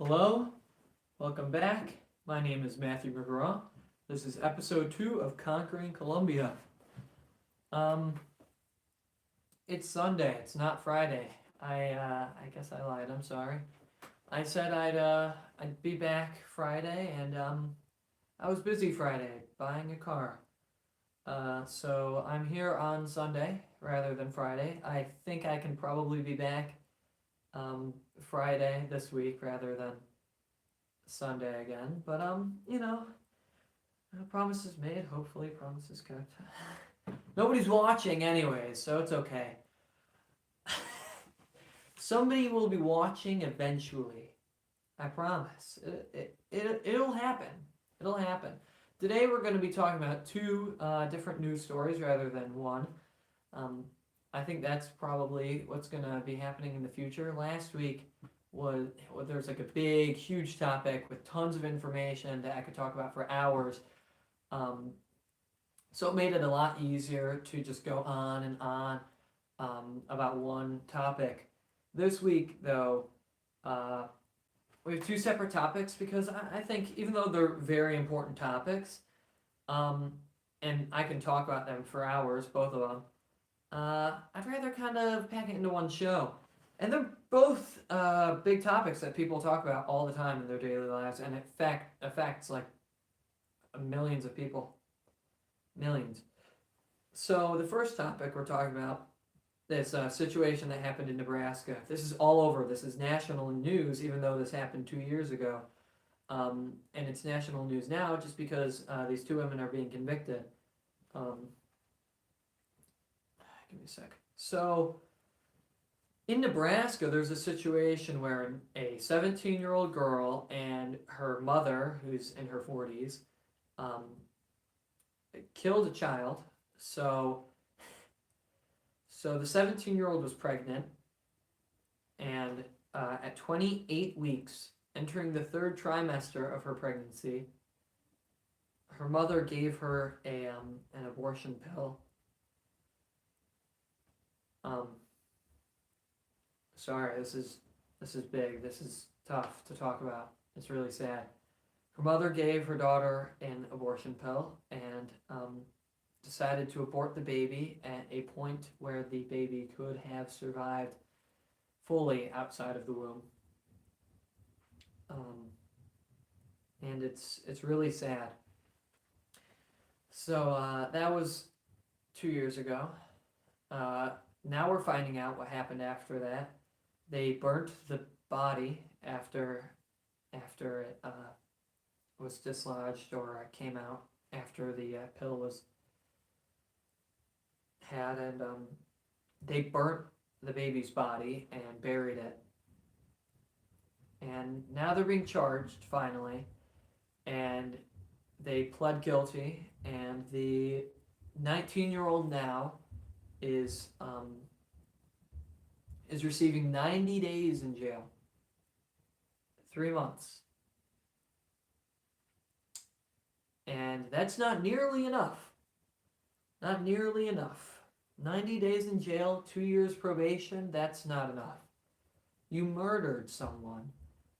Hello, welcome back. My name is Matthew McGraw. This is episode 2 of Conquering Columbia. Um, it's Sunday. It's not Friday. I guess I lied. I'm sorry. I said I'd be back Friday, and I was busy Friday buying a car. So I'm here on Sunday rather than Friday. I think I can probably be back Friday this week rather than Sunday again. But promises made, hopefully promises kept. Nobody's watching anyways, so it's okay. Somebody will be watching eventually. I promise. It'll happen. It'll happen. Today we're going to be talking about two different news stories rather than one. Um, I think that's probably what's going to be happening in the future. Last week there's like a big, huge topic with tons of information that I could talk about for hours. So it made it a lot easier to just go on and on about one topic. This week, though, we have two separate topics because I think even though they're very important topics, and I can talk about them for hours, both of them, I'd rather kind of pack it into one show. And they're both big topics that people talk about all the time in their daily lives, and it affects like millions of people. Millions. So the first topic we're talking about, this situation that happened in Nebraska. This is all over. This is national news, even though this happened 2 years ago. And it's national news now just because these two women are being convicted. Give me a sec. So, in Nebraska, there's a situation where a 17-year-old girl and her mother, who's in her 40s, killed a child. So the 17-year-old was pregnant, and at 28 weeks, entering the third trimester of her pregnancy, her mother gave her an abortion pill. Sorry, this is big. This is tough to talk about. It's really sad. Her mother gave her daughter an abortion pill and decided to abort the baby at a point where the baby could have survived fully outside of the womb. And it's really sad. So that was 2 years ago. Now we're finding out what happened after that. They burnt the body after it was dislodged or came out after the pill was had, and they burnt the baby's body and buried it. And now they're being charged finally, and they pled guilty, and the 19-year-old now is receiving 90 days in jail. 3 months. And that's not nearly enough. Not nearly enough. 90 days in jail, 2 years probation, that's not enough. You murdered someone.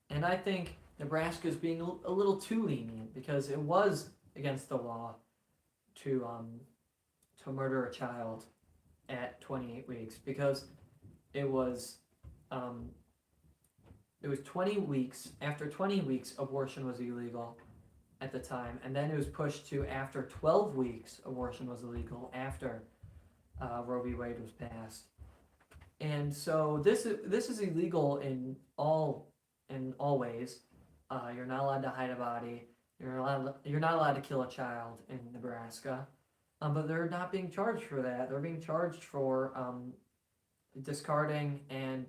And I think Nebraska is being a little too lenient because it was against the law to murder a child at 28 weeks because it was 20 weeks. After 20 weeks, abortion was illegal at the time, and then it was pushed to after 12 weeks, abortion was illegal after Roe v. Wade was passed. And so this is illegal in all ways. You're not allowed to hide a body. You're not allowed to kill a child in Nebraska. But they're not being charged for that. They're being charged for discarding and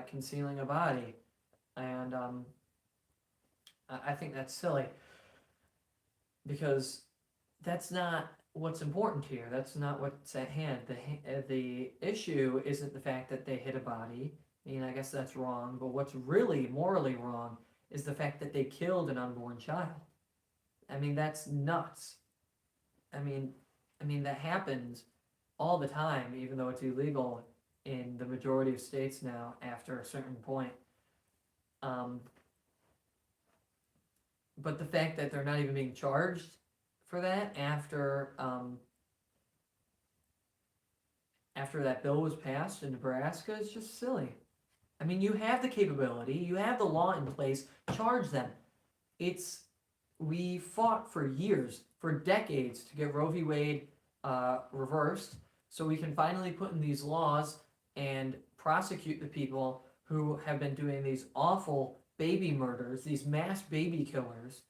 concealing a body. And I think that's silly because that's not what's important here. That's not what's at hand. The issue isn't the fact that they hid a body. I mean, I guess that's wrong. But what's really morally wrong is the fact that they killed an unborn child. I mean, that's nuts. I mean, that happens all the time, even though it's illegal in the majority of states now after a certain point. but the fact that they're not even being charged for that after that bill was passed in Nebraska is just silly. I mean, you have the capability, you have the law in place, charge them. It's we fought for years, for decades, to get Roe v. Wade reversed, so we can finally put in these laws and prosecute the people who have been doing these awful baby murders, these mass baby killers,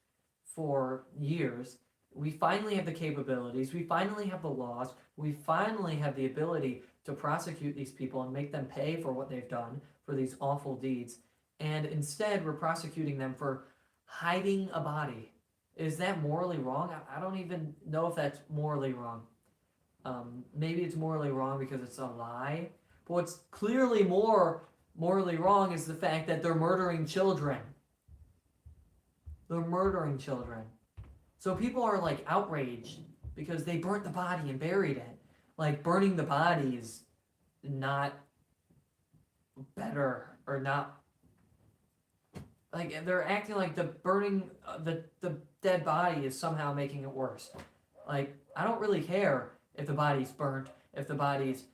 for years. We finally have the capabilities, we finally have the laws, we finally have the ability to prosecute these people and make them pay for what they've done, for these awful deeds. And instead, we're prosecuting them for hiding a body. Is that morally wrong? I don't even know if that's morally wrong. Maybe it's morally wrong because it's a lie. But what's clearly more morally wrong is the fact that they're murdering children. They're murdering children. So people are like outraged because they burnt the body and buried it. Like burning the body is not better or not. Like they're acting like the burning the dead body is somehow making it worse. Like I don't really care if the body's burnt, if the body's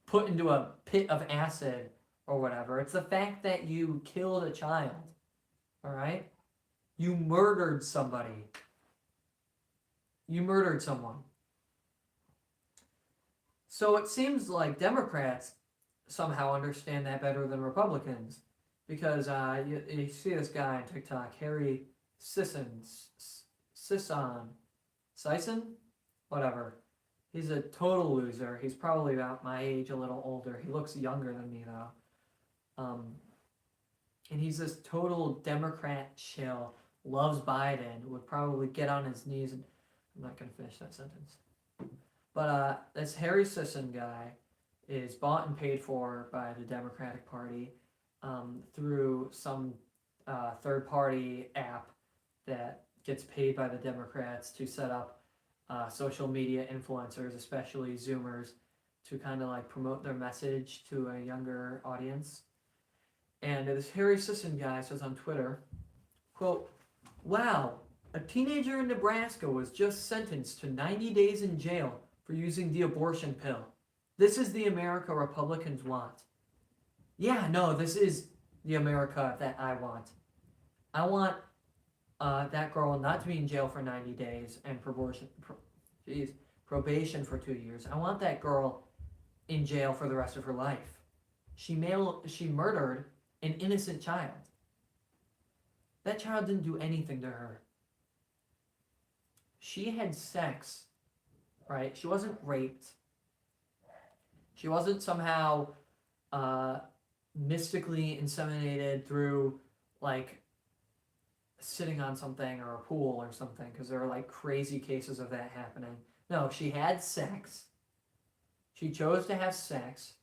put into a pit of acid or whatever. It's the fact that you killed a child. All right? You murdered somebody. You murdered someone. So it seems like Democrats somehow understand that better than Republicans. Because you see this guy on TikTok, Harry Sisson, whatever. He's a total loser. He's probably about my age, a little older. He looks younger than me though. And he's this total Democrat chill, loves Biden, would probably get on his knees and I'm not gonna finish that sentence. But this Harry Sisson guy is bought and paid for by the Democratic Party through some third-party app that gets paid by the Democrats to set up social media influencers, especially Zoomers, to kind of like promote their message to a younger audience. And this Harry Sisson guy says on Twitter, quote, "Wow, a teenager in Nebraska was just sentenced to 90 days in jail for using the abortion pill. This is the America Republicans want." Yeah, no, this is the America that I want. I want that girl not to be in jail for 90 days and probation for 2 years. I want that girl in jail for the rest of her life. She murdered an innocent child. That child didn't do anything to her. She had sex, right? She wasn't raped. She wasn't somehow mystically inseminated through like sitting on something or a pool or something, because there are like crazy cases of that happening. No, she had sex. She chose to have sex.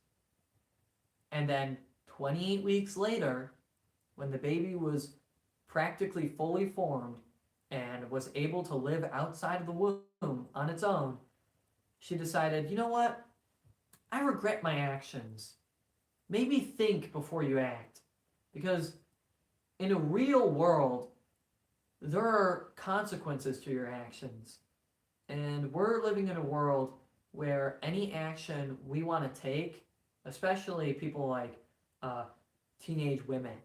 And then 28 weeks later, when the baby was practically fully formed and was able to live outside of the womb on its own, she decided, you know what? I regret my actions. Maybe think before you act. Because in a real world, there are consequences to your actions. And we're living in a world where any action we want to take, especially people like teenage women,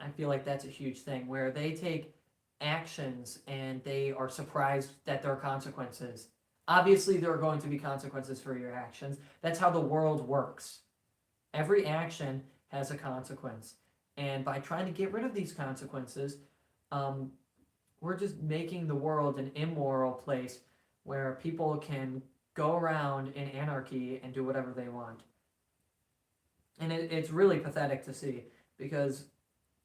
I feel like that's a huge thing, where they take actions and they are surprised that there are consequences. Obviously, there are going to be consequences for your actions. That's how the world works. Every action has a consequence. And by trying to get rid of these consequences, we're just making the world an immoral place where people can go around in anarchy and do whatever they want. And it's really pathetic to see, because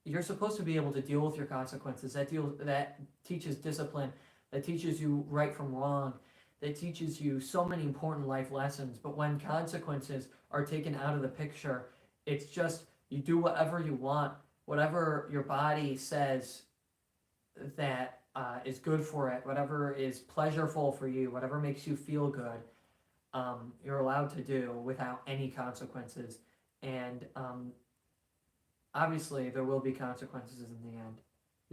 you're supposed to be able to deal with your consequences. That teaches discipline, that teaches you right from wrong, that teaches you so many important life lessons. But when consequences are taken out of the picture, it's just you do whatever you want, whatever your body says that is good for it, whatever is pleasurable for you, whatever makes you feel good, you're allowed to do without any consequences. And obviously, there will be consequences in the end.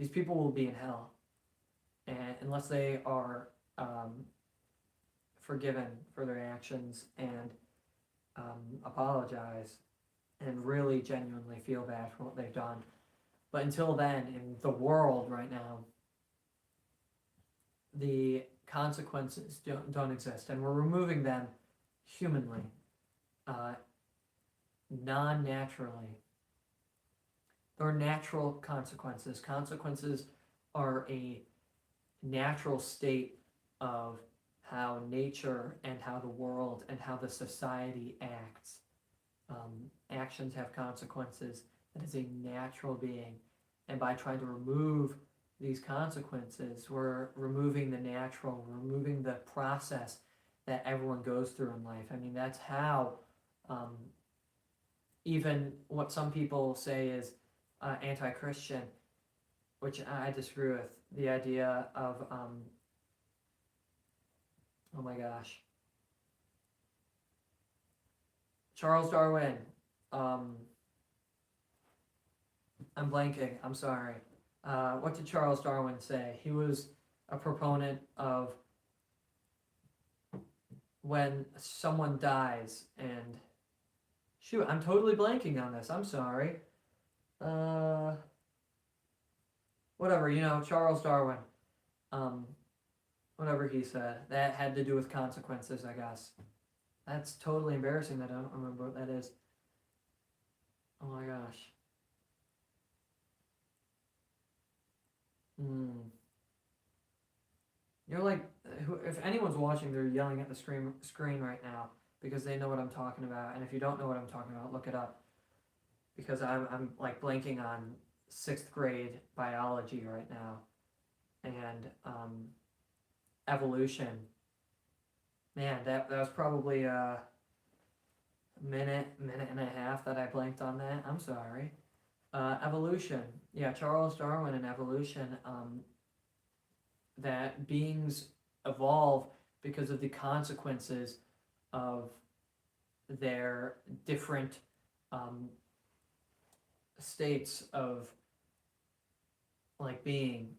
these people will be in hell, and unless they are forgiven for their actions and apologize and really genuinely feel bad for what they've done. But until then, in the world right now, the consequences don't exist, and we're removing them humanly, non-naturally. There are natural consequences. Consequences are a natural state of how nature and how the world and how the society acts. Actions have consequences. That is a natural being. And by trying to remove these consequences, we're removing the natural, removing the process that everyone goes through in life. I mean, that's how even what some people say is anti-Christian, which I disagree with. The idea of, oh my gosh, Charles Darwin. I'm blanking. I'm sorry. What did Charles Darwin say? He was a proponent of when someone dies and shoot, I'm totally blanking on this. I'm sorry. Whatever, Charles Darwin. Whatever he said. That had to do with consequences, I guess. That's totally embarrassing that I don't remember what that is. Oh my gosh. You're like, if anyone's watching, they're yelling at the screen right now because they know what I'm talking about. And if you don't know what I'm talking about, look it up. Because I'm like blanking on 6th grade biology right now. And evolution. Man, that was probably a minute and a half that I blanked on that. I'm sorry. Evolution. Yeah, Charles Darwin and evolution. That beings evolve because of the consequences of their different states of like being.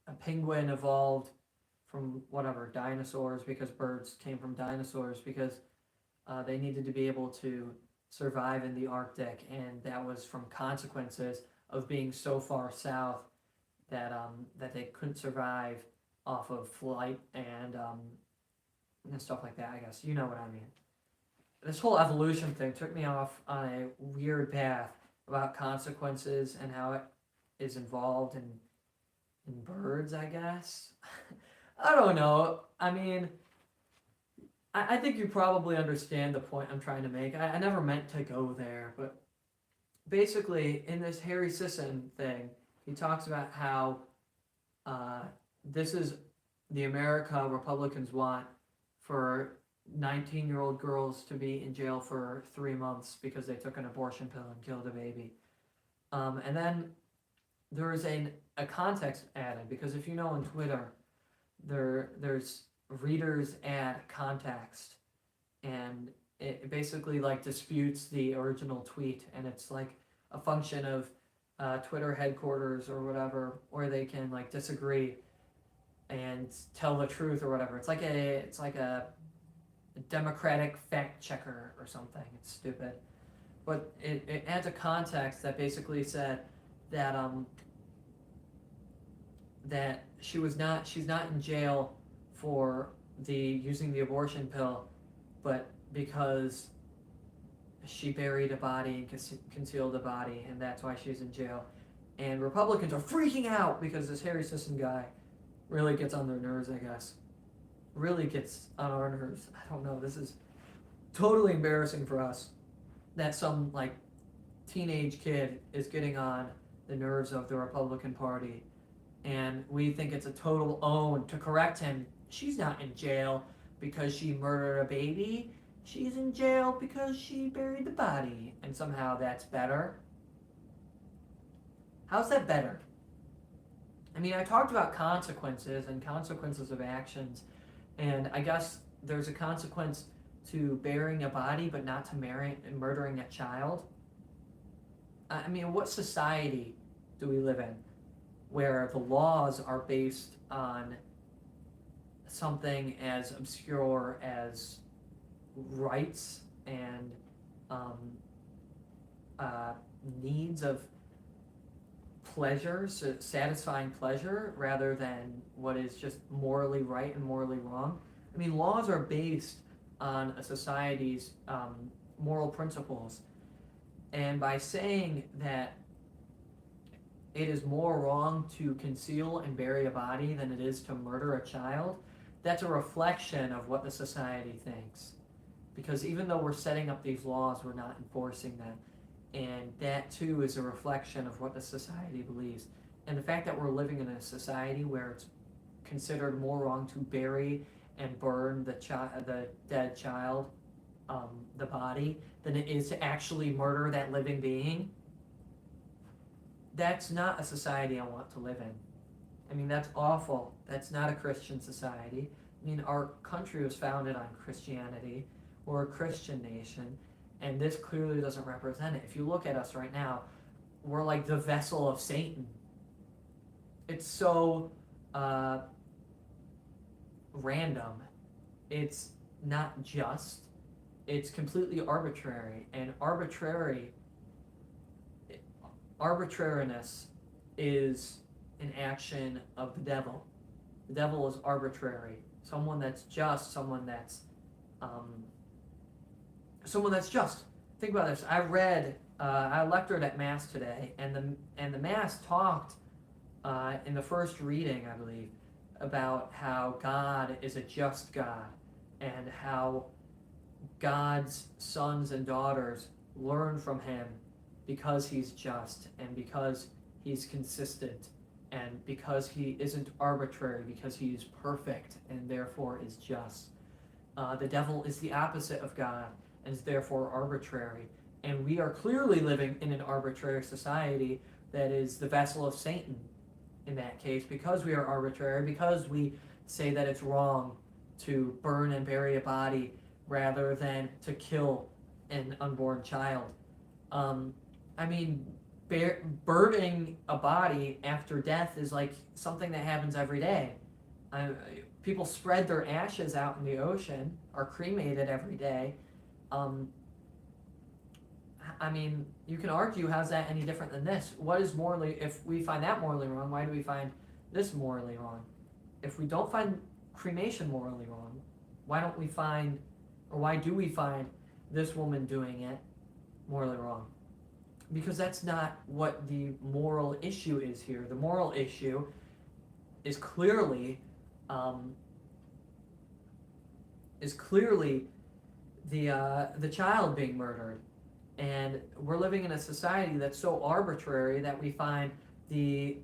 A penguin evolved from whatever dinosaurs because birds came from dinosaurs because they needed to be able to survive in the Arctic, and that was from consequences of being so far south that they couldn't survive off of flight and stuff like that. I guess you know what I mean. This whole evolution thing took me off on a weird path about consequences and how it is involved in birds, I guess. I don't know. I mean, I think you probably understand the point I'm trying to make. I never meant to go there, but basically, in this Harry Sisson thing, he talks about how this is the America Republicans want for 19-year-old girls to be in jail for 3 months because they took an abortion pill and killed a baby. And then there is a context added, because if you know on Twitter, there's readers add context, and it basically like disputes the original tweet, and it's like a function of Twitter headquarters or whatever, where they can like disagree and tell the truth or whatever. It's like a democratic fact checker or something. It's stupid, but it adds a context that basically said that that she's not in jail for using the abortion pill, but because she buried a body and concealed a body, and that's why she's in jail. And Republicans are freaking out because this Harry Sisson guy really gets on their nerves, I guess. Really gets on our nerves. I don't know. This is totally embarrassing for us that some like teenage kid is getting on the nerves of the Republican Party, and we think it's a total own to correct him. She's not in jail because she murdered a baby. She's in jail because she buried the body, and somehow that's better. How's that better? I mean, I talked about consequences and consequences of actions, and I guess there's a consequence to burying a body but not to murdering a child. I mean, what society do we live in where the laws are based on something as obscure as rights and um, needs of pleasure, so satisfying pleasure, rather than what is just morally right and morally wrong? I mean, laws are based on a society's moral principles. And by saying that it is more wrong to conceal and bury a body than it is to murder a child, that's a reflection of what the society thinks. Because even though we're setting up these laws, we're not enforcing them. And that too is a reflection of what the society believes. And the fact that we're living in a society where it's considered more wrong to bury and burn the dead child, the body, than it is to actually murder that living being, that's not a society I want to live in. I mean, that's awful. That's not a Christian society. I mean, our country was founded on Christianity. We're a Christian nation, and this clearly doesn't represent it. If you look at us right now, we're like the vessel of Satan. It's so random. It's not just. It's completely arbitrary, and arbitrariness is an action of the devil. The devil is arbitrary. Someone that's just, someone that's just. Think about this. I lectured at Mass today, and the Mass talked in the first reading, I believe, about how God is a just God, and how God's sons and daughters learn from him because he's just, and because he's consistent, and because he isn't arbitrary, because he is perfect and therefore is just. The devil is the opposite of God and is therefore arbitrary. And we are clearly living in an arbitrary society that is the vessel of Satan in that case, because we are arbitrary, because we say that it's wrong to burn and bury a body rather than to kill an unborn child. I mean, burning a body after death is like something that happens every day. People spread their ashes out in the ocean, are cremated every day. I mean, you can argue, how's that any different than this? What is morally, if we find that morally wrong, why do we find this morally wrong? If we don't find cremation morally wrong, why do we find this woman doing it morally wrong? Because that's not what the moral issue is here. The moral issue is clearly the child being murdered. And we're living in a society that's so arbitrary that we find the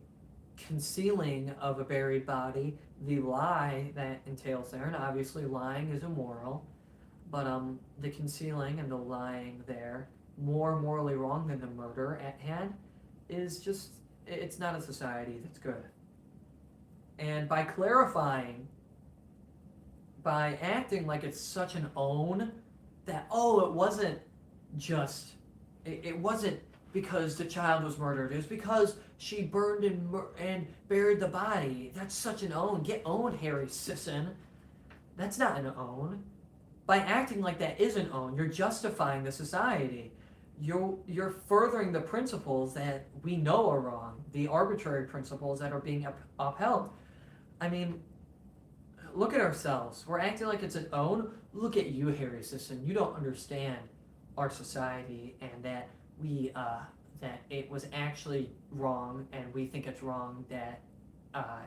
concealing of a buried body, the lie that entails there, and obviously lying is immoral, but the concealing and the lying there, more morally wrong than the murder at hand, is just, it's not a society that's good. And by clarifying, by acting like it's such an own, that, it wasn't just, it wasn't because the child was murdered, it was because she burned and buried the body. That's such an own. Get owned, Harry Sisson. That's not an own. By acting like that is an own, you're justifying the society. You're furthering the principles that we know are wrong, the arbitrary principles that are being upheld. I mean, look at ourselves. We're acting like it's an own. Look at you, Harry Sisson. You don't understand our society, and that that it was actually wrong, and we think it's wrong that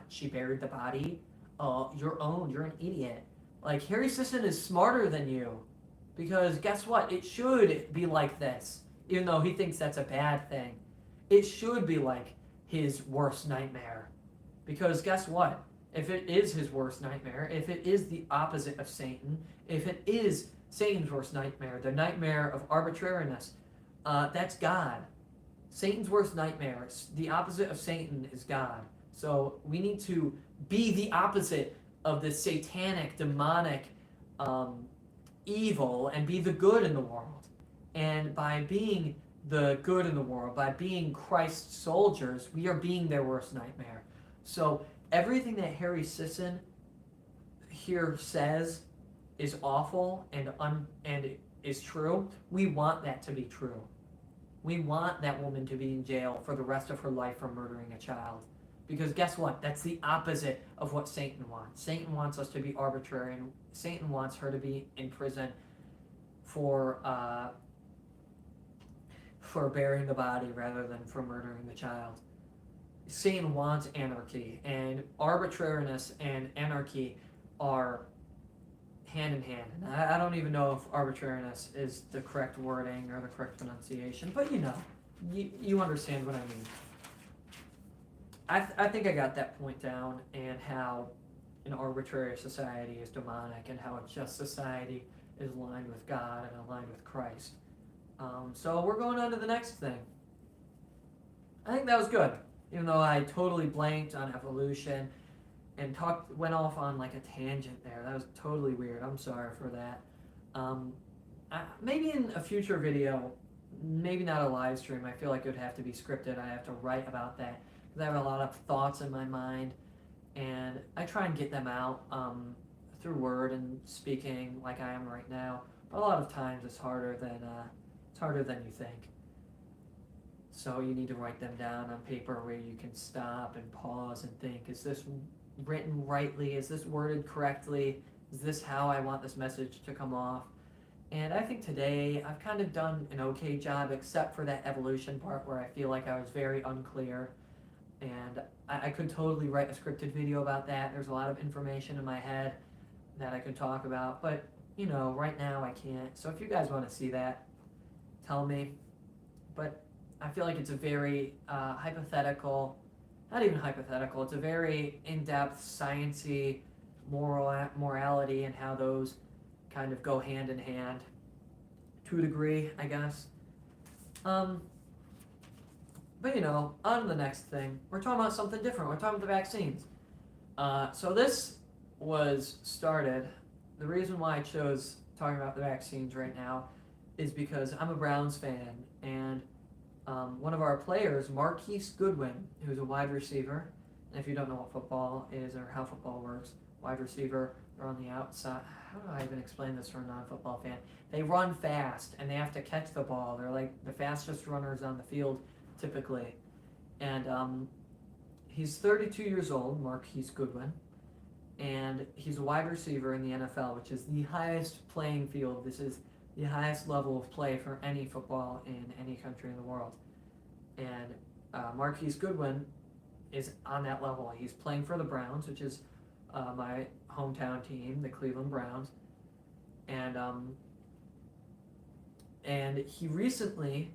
she buried the body. You're owned. You're an idiot. Like, Harry Sisson is smarter than you, because guess what? It should be like this, even though he thinks that's a bad thing. It should be like his worst nightmare, because guess what? If it is his worst nightmare, if it is the opposite of Satan, if it is Satan's worst nightmare, the nightmare of arbitrariness, that's God. Satan's worst nightmare, the opposite of Satan, is God. So we need to be the opposite of this satanic, demonic evil, and be the good in the world. And by being the good in the world. By being Christ's soldiers, we are being their worst nightmare. So everything that Harry Sisson here says is awful and is true. We want that to be true. We want that woman to be in jail for the rest of her life for murdering a child. Because guess what? That's the opposite of what Satan wants. Satan wants us to be arbitrary, and Satan wants her to be in prison for burying the body rather than for murdering the child. Satan wants anarchy, and arbitrariness and anarchy are hand in hand. And I don't even know if arbitrariness is the correct wording or the correct pronunciation, but you understand what I mean. I think I got that point down, and how an arbitrary society is demonic, and how a just society is aligned with God and aligned with Christ. So we're going on to the next thing. I think that was good, even though I totally blanked on evolution and went off on like a tangent there. That was totally weird. I'm sorry for that. Maybe in a future video, maybe not a live stream. I feel like it would have to be scripted. I have to write about that because I have a lot of thoughts in my mind, and I try and get them out through word and speaking like I am right now. But a lot of times it's harder than you think. So you need to write them down on paper where you can stop and pause and think, is this written rightly? Is this worded correctly? Is this how I want this message to come off? And I think today I've kind of done an okay job, except for that evolution part where I feel like I was very unclear. And I could totally write a scripted video about that. There's a lot of information in my head that I could talk about, but right now I can't. So if you guys want to see that, tell me. But I feel like it's a very hypothetical, not even hypothetical, it's a very in-depth, sciencey morality, and how those kind of go hand in hand to a degree, I guess. But on to the next thing. We're talking about something different. We're talking about the vaccines. So this was started, the reason why I chose talking about the vaccines right now is because I'm a Browns fan, and one of our players, Marquise Goodwin, who's a wide receiver, and if you don't know what football is or how football works, wide receiver, they're on the outside. How do I even explain this for a non-football fan? They run fast, and they have to catch the ball. They're like the fastest runners on the field, typically. And he's 32 years old, Marquise Goodwin, and he's a wide receiver in the NFL, which is the highest playing field. This is the highest level of play for any football in any country in the world. And Marquise Goodwin is on that level. He's playing for the Browns, which is my hometown team, the Cleveland Browns. And he recently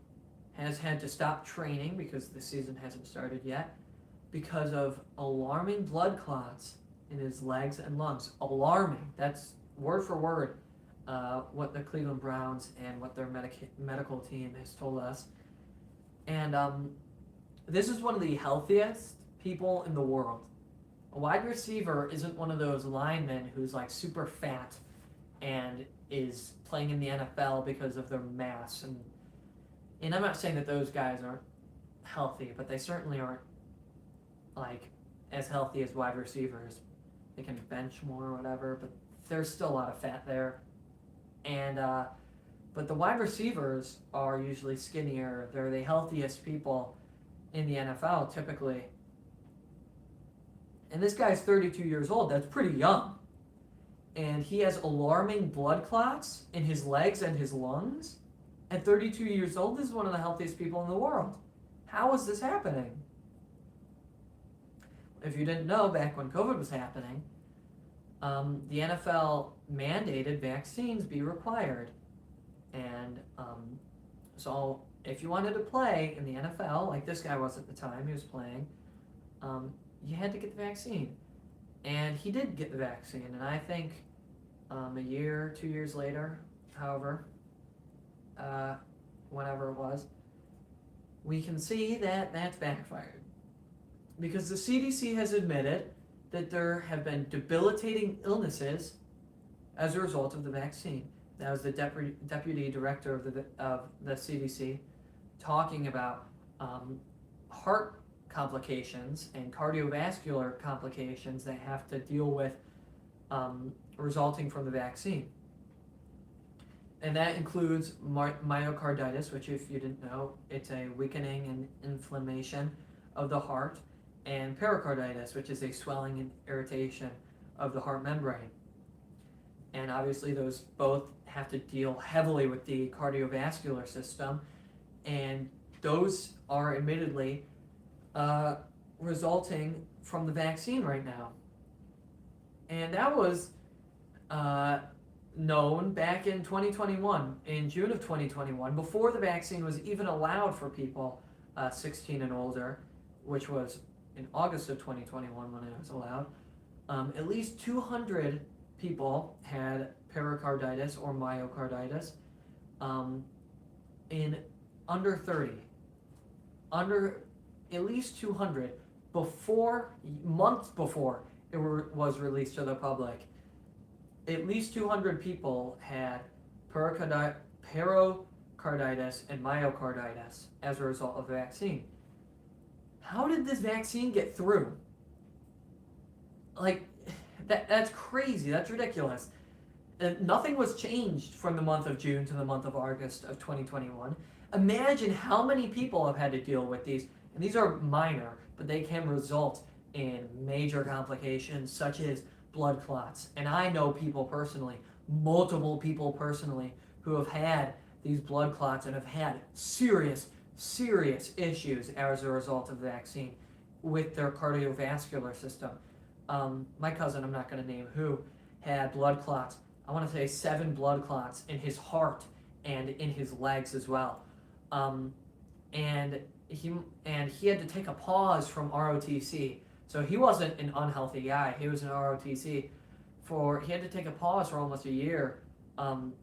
has had to stop training because the season hasn't started yet because of alarming blood clots in his legs and lungs. Alarming. That's word for word what the Cleveland Browns and what their medical team has told us. And this is one of the healthiest people in the world. A wide receiver isn't one of those linemen who's like super fat and is playing in the NFL because of their mass. And I'm not saying that those guys aren't healthy, but they certainly aren't like as healthy as wide receivers. They can bench more or whatever, but there's still a lot of fat there. And but the wide receivers are usually skinnier. They're the healthiest people in the NFL typically. And this guy's 32 years old. That's pretty young. And he has alarming blood clots in his legs and his lungs. At 32 years old, this is one of the healthiest people in the world. How is this happening? If you didn't know, back when COVID was happening, the NFL mandated vaccines be required. And so if you wanted to play in the NFL, like this guy was at the time, he was playing, you had to get the vaccine. And he did get the vaccine. And I think a year, 2 years later, however, whenever it was, we can see that that's backfired. Because the CDC has admitted that there have been debilitating illnesses as a result of the vaccine. That was the deputy director of the CDC, talking about heart complications and cardiovascular complications that have to deal with resulting from the vaccine. And that includes myocarditis, which, if you didn't know, it's a weakening and inflammation of the heart, and pericarditis, which is a swelling and irritation of the heart membrane. And obviously those both have to deal heavily with the cardiovascular system, and those are admittedly resulting from the vaccine right now. And that was known back in 2021, in June of 2021, before the vaccine was even allowed for people 16 and older, which was in August of 2021 when it was allowed. At least 200 people had pericarditis or myocarditis in under 30. Under at least 200 months before it was released to the public. At least 200 people had pericarditis and myocarditis as a result of the vaccine. How did this vaccine get through? Like, that's crazy. That's ridiculous. Nothing was changed from the month of June to the month of August of 2021. Imagine how many people have had to deal with these. And these are minor, but they can result in major complications such as blood clots. And I know people personally, multiple people personally, who have had these blood clots and have had serious issues as a result of the vaccine with their cardiovascular system. My cousin, I'm not going to name who, had blood clots. I want to say 7 blood clots in his heart and in his legs as well. And he had to take a pause from ROTC. So he wasn't an unhealthy guy. He was an ROTC. He had to take a pause for almost a year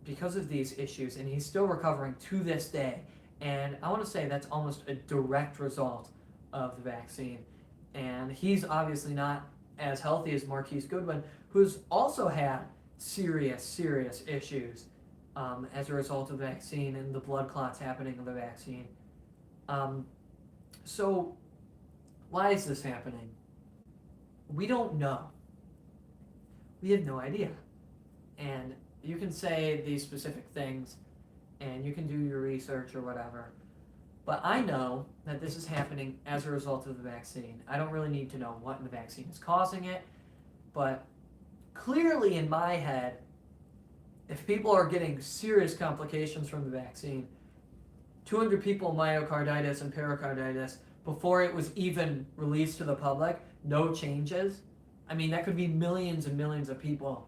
because of these issues, and he's still recovering to this day. And I want to say that's almost a direct result of the vaccine. And he's obviously not as healthy as Marquise Goodwin, who's also had serious issues as a result of the vaccine and the blood clots happening of the vaccine. So why is this happening? We don't know. We have no idea. And you can say these specific things and you can do your research or whatever. But I know that this is happening as a result of the vaccine. I don't really need to know what in the vaccine is causing it. But clearly in my head, if people are getting serious complications from the vaccine, 200 people myocarditis and pericarditis before it was even released to the public, no changes. I mean, that could be millions and millions of people.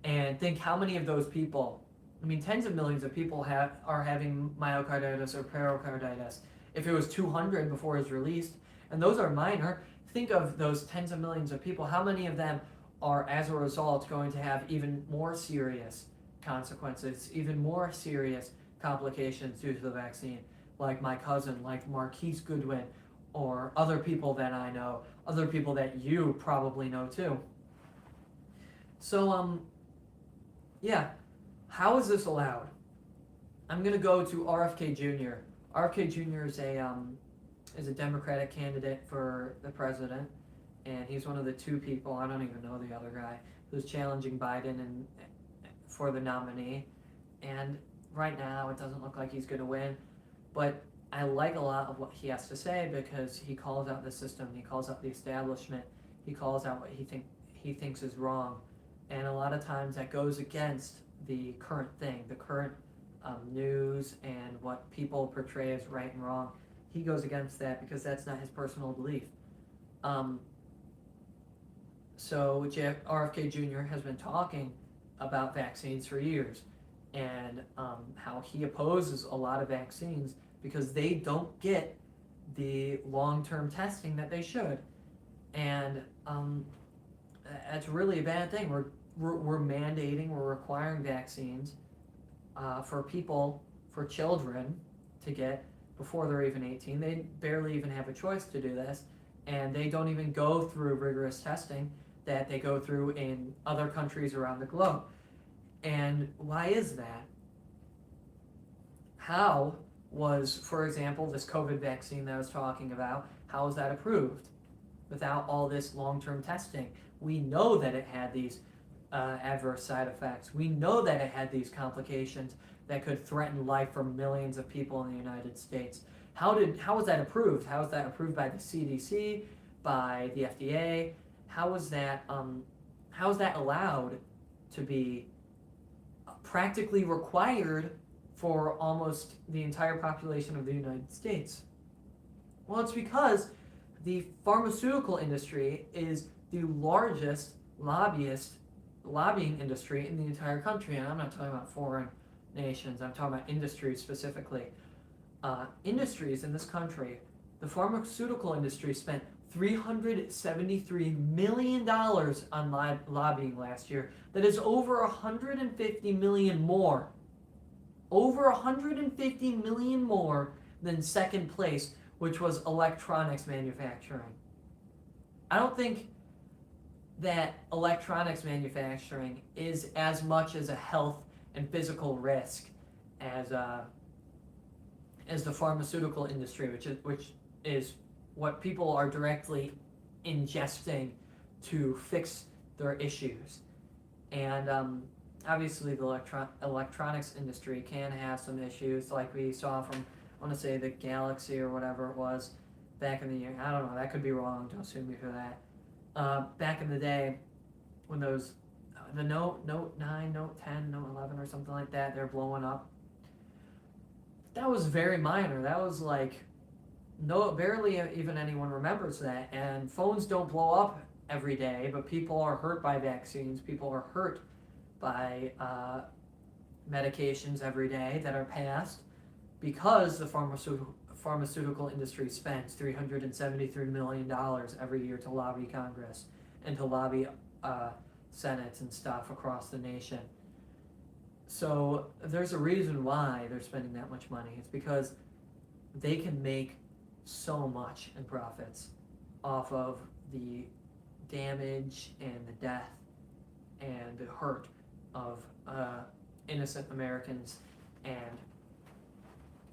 And think how many of those people, I mean, tens of millions of people are having myocarditis or pericarditis. If it was 200 before it was released, and those are minor, think of those tens of millions of people. How many of them are, as a result, going to have even more serious consequences, even more serious complications due to the vaccine? Like my cousin, like Marquise Goodwin, or other people that I know, other people that you probably know too. So, yeah, how is this allowed? I'm going to go to RFK Jr. RFK Jr. is a Democratic candidate for the president, and he's one of the 2 people, I don't even know the other guy, who's challenging Biden for the nominee. And right now, it doesn't look like he's going to win, but I like a lot of what he has to say because he calls out the system, he calls out the establishment, he calls out what he thinks is wrong, and a lot of times that goes against the current thing, the current news and what people portray as right and wrong. He goes against that because that's not his personal belief. So RFK Jr. has been talking about vaccines for years and how he opposes a lot of vaccines because they don't get the long-term testing that they should. And that's really a bad thing. We're mandating, we're requiring vaccines for people, for children to get before they're even 18. They barely even have a choice to do this, and they don't even go through rigorous testing that they go through in other countries around the globe. And why is that? How was, for example, this COVID vaccine that I was talking about. How was that approved without all this long-term testing? We know that it had these adverse side effects. We know that it had these complications that could threaten life for millions of people in the United States. How was that approved? How was that approved by the CDC, by the FDA? How was that allowed to be practically required for almost the entire population of the United States? Well, it's because the pharmaceutical industry is the largest lobbying industry in the entire country, and I'm not talking about foreign nations. I'm talking about industry specifically. Industries in this country, the pharmaceutical industry spent $373 million on lobbying last year. That is over 150 million more. Over 150 million more than second place, which was electronics manufacturing. I don't think that electronics manufacturing is as much as a health and physical risk as the pharmaceutical industry, which is what people are directly ingesting to fix their issues. And obviously the electronics industry can have some issues, like we saw from, I want to say, the Galaxy or whatever it was back in the year. I don't know, that could be wrong, don't sue me for that. Back in the day, when those, the Note 9, Note 10, Note 11 or something like that, they're blowing up. That was very minor. That was like, barely even anyone remembers that. And phones don't blow up every day, but people are hurt by vaccines. People are hurt by medications every day that are passed because the pharmaceutical industry spends $373 million every year to lobby Congress and to lobby senates and stuff across the nation. So there's a reason why they're spending that much money. It's because they can make so much in profits off of the damage and the death and the hurt of innocent Americans and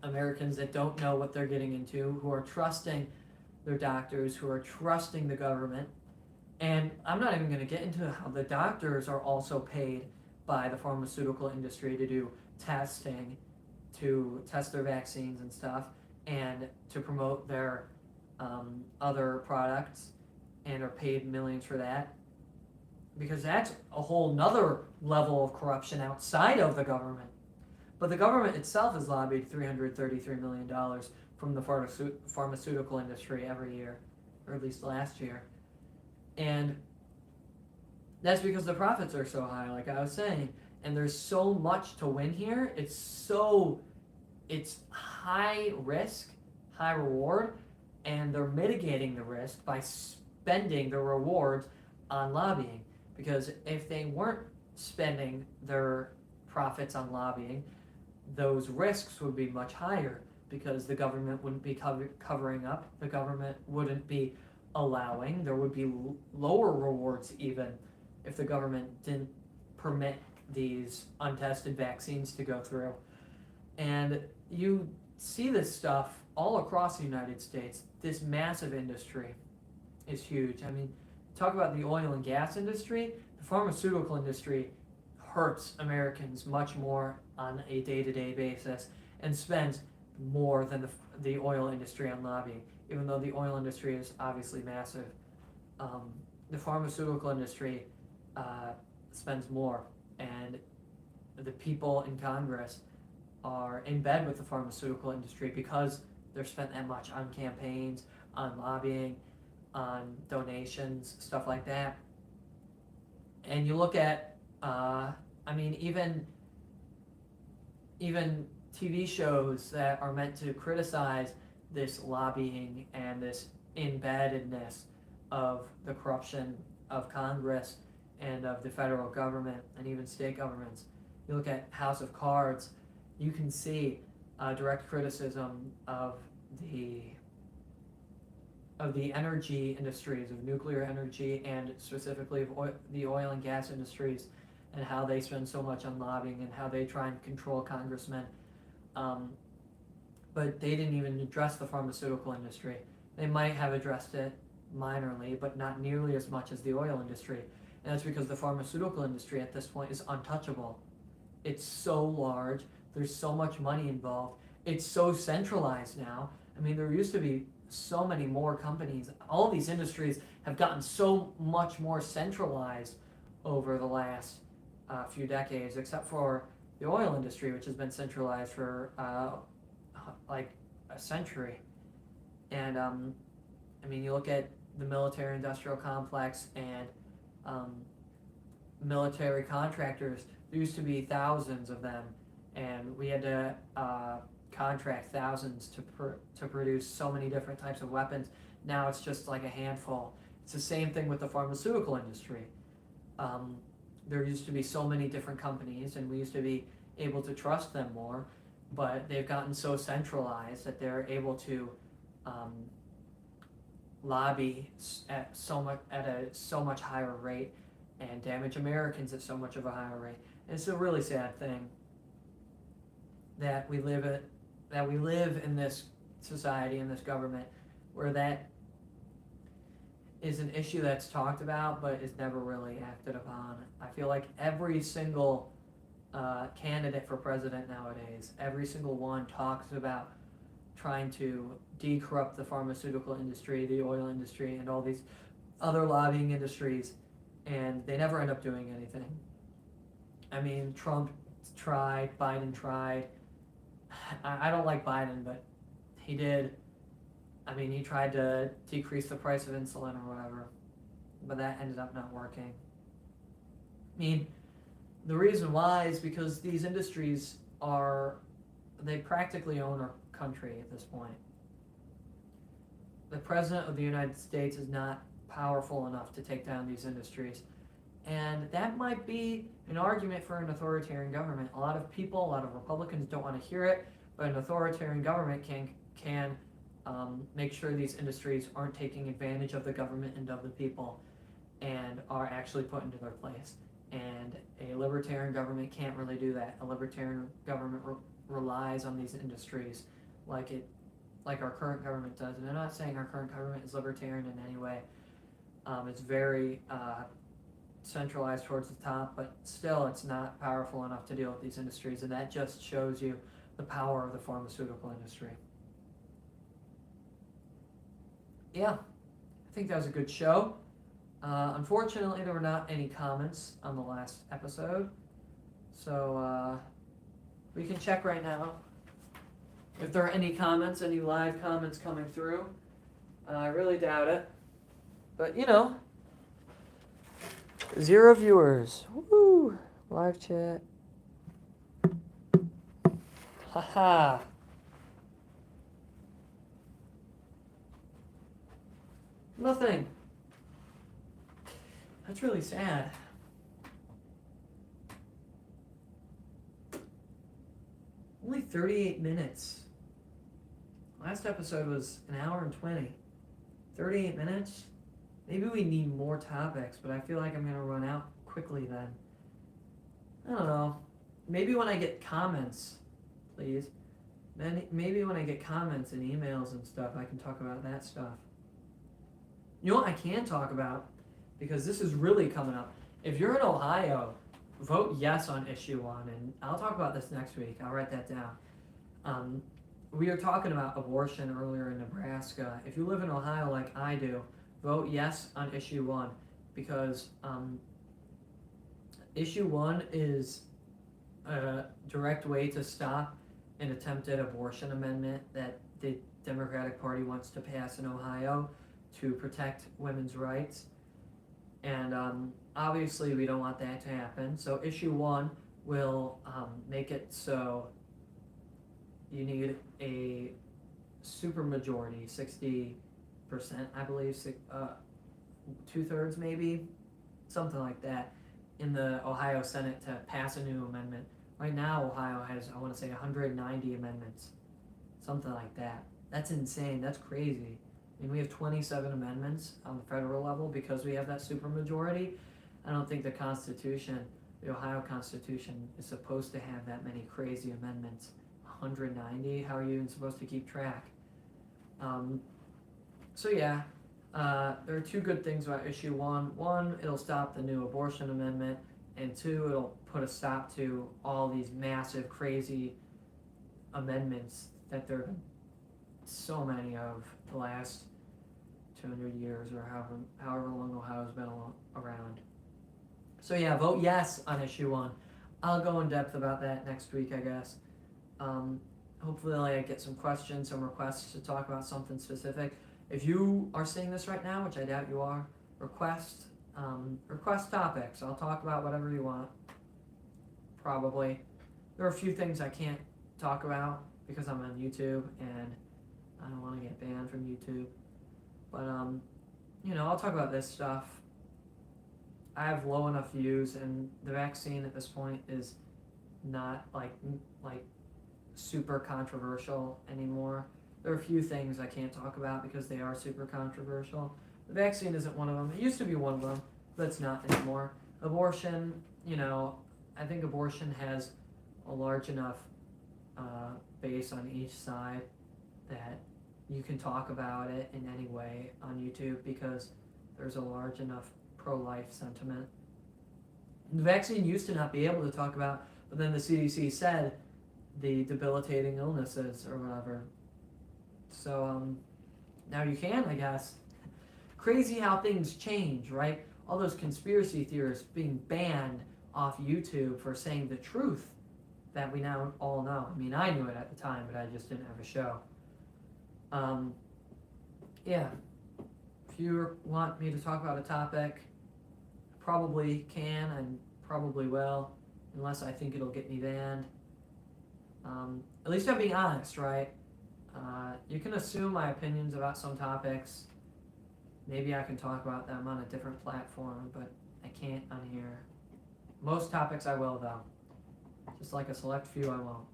Americans that don't know what they're getting into, who are trusting their doctors, who are trusting the government. And I'm not even going to get into how the doctors are also paid by the pharmaceutical industry to do testing, to test their vaccines and stuff, and to promote their other products, and are paid millions for that. Because that's a whole nother level of corruption outside of the government. But the government itself has lobbied $333 million from the pharmaceutical industry every year, or at least last year. And that's because the profits are so high, like I was saying. And there's so much to win here. It's high risk, high reward, and they're mitigating the risk by spending the rewards on lobbying. Because if they weren't spending their profits on lobbying, those risks would be much higher, because the government wouldn't be covering up, the government wouldn't be allowing, there would be lower rewards even if the government didn't permit these untested vaccines to go through. And you see this stuff all across the United States. This massive industry is huge. I mean, talk about the oil and gas industry. The pharmaceutical industry hurts Americans much more on a day-to-day basis and spends more than the oil industry on lobbying, even though the oil industry is obviously massive. The pharmaceutical industry spends more, and the people in Congress are in bed with the pharmaceutical industry because they're spent that much on campaigns, on lobbying, on donations, stuff like that. And you look at, even TV shows that are meant to criticize this lobbying and this embeddedness of the corruption of Congress and of the federal government and even state governments. You look at House of Cards, you can see direct criticism of the energy industries, of nuclear energy, and specifically of the oil and gas industries, and how they spend so much on lobbying and how they try and control congressmen. but they didn't even address the pharmaceutical industry. They might have addressed it minorly, but not nearly as much as the oil industry. And that's because the pharmaceutical industry at this point is untouchable. It's so large, there's so much money involved, it's so centralized now. I mean, there used to be so many more companies. All these industries have gotten so much more centralized over the last few decades, except for the oil industry, which has been centralized for like a century. And I mean, you look at the military-industrial complex and military contractors. There used to be thousands of them, and we had to contract thousands to produce so many different types of weapons. Now it's just like a handful. It's the same thing with the pharmaceutical industry. There used to be so many different companies, and we used to be able to trust them more, but they've gotten so centralized that they're able to lobby at so much higher rate and damage Americans at so much of a higher rate. And it's a really sad thing that we live in this society, in this government, where that is an issue that's talked about but is never really acted upon. I feel like every single candidate for president nowadays, every single one talks about trying to decorrupt the pharmaceutical industry, the oil industry, and all these other lobbying industries, and they never end up doing anything. I mean, Trump tried, Biden tried. I don't like Biden, but he did. I mean, he tried to decrease the price of insulin or whatever, but that ended up not working. I mean, the reason why is because these industries they practically own our country at this point. The President of the United States is not powerful enough to take down these industries. And that might be an argument for an authoritarian government. A lot of people, a lot of Republicans don't want to hear it, but an authoritarian government can make sure these industries aren't taking advantage of the government and of the people and are actually put into their place. And a libertarian government can't really do that. A libertarian government relies on these industries like our current government does. And I'm not saying our current government is libertarian in any way. It's very centralized towards the top, but still it's not powerful enough to deal with these industries, and that just shows you the power of the pharmaceutical industry. Yeah, I think that was a good show. Unfortunately, there were not any comments on the last episode, so we can check right now if there are any comments, any live comments coming through. I really doubt it, but 0 viewers. Woo! Live chat. Haha. Nothing. That's really sad. Only 38 minutes. Last episode was an hour and 20. 38 minutes? Maybe we need more topics, but I feel like I'm going to run out quickly then. I don't know. Maybe when I get comments, please. Maybe when I get comments and emails and stuff, I can talk about that stuff. You know what I can talk about? Because this is really coming up. If you're in Ohio, vote yes on issue 1, and I'll talk about this next week. I'll write that down. We were talking about abortion earlier in Nebraska. If you live in Ohio like I do, vote yes on issue 1, because issue 1 is a direct way to stop an attempted abortion amendment that the Democratic Party wants to pass in Ohio to protect women's rights. And obviously we don't want that to happen. So issue 1 will make it so you need a supermajority, 60%, I believe, 2/3 maybe, something like that, in the Ohio Senate to pass a new amendment. Right now, Ohio has, I want to say, 190 amendments, something like that. That's insane. That's crazy. I mean, we have 27 amendments on the federal level because we have that supermajority. I don't think the Constitution, the Ohio Constitution, is supposed to have that many crazy amendments. Oh 190. How are you even supposed to keep track? So yeah, there are two good things about issue one. One, it'll stop the new abortion amendment, and two, it'll put a stop to all these massive, crazy amendments that there have been so many of the last 200 years or however long Ohio's been around. So yeah, vote yes on issue one. I'll go in depth about that next week, I guess. Hopefully I get some questions, some requests to talk about something specific. If you are seeing this right now, which I doubt you are, request topics. I'll talk about whatever you want. Probably. There are a few things I can't talk about because I'm on YouTube and I don't want to get banned from YouTube. But I'll talk about this stuff. I have low enough views, and the vaccine at this point is not like super controversial anymore. There are a few things I can't talk about because they are super controversial. The vaccine isn't one of them. It used to be one of them, but it's not anymore. Abortion, I think abortion has a large enough base on each side that you can talk about it in any way on YouTube because there's a large enough pro-life sentiment. The vaccine used to not be able to talk about, but then the CDC said the debilitating illnesses or whatever. So now you can, I guess. Crazy how things change, right? All those conspiracy theorists being banned off YouTube for saying the truth that we now all know. I mean, I knew it at the time, but I just didn't have a show. Yeah. If you want me to talk about a topic, I probably can and probably will, unless I think it'll get me banned. At least I'm being honest, right? You can assume my opinions about some topics. Maybe I can talk about them on a different platform, but I can't on here. Most topics I will, though. Just like a select few I won't.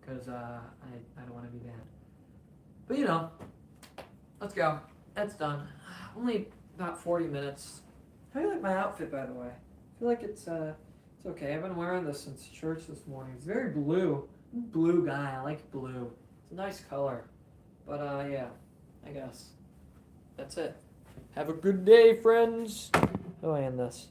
Because I don't want to be banned. But let's go. That's done. Only about 40 minutes. How do you like my outfit, by the way? I feel like it's okay. I've been wearing this since church this morning. It's very blue. I'm a blue guy. I like blue. It's a nice color. But yeah, I guess. That's it. Have a good day, friends. How do I end this?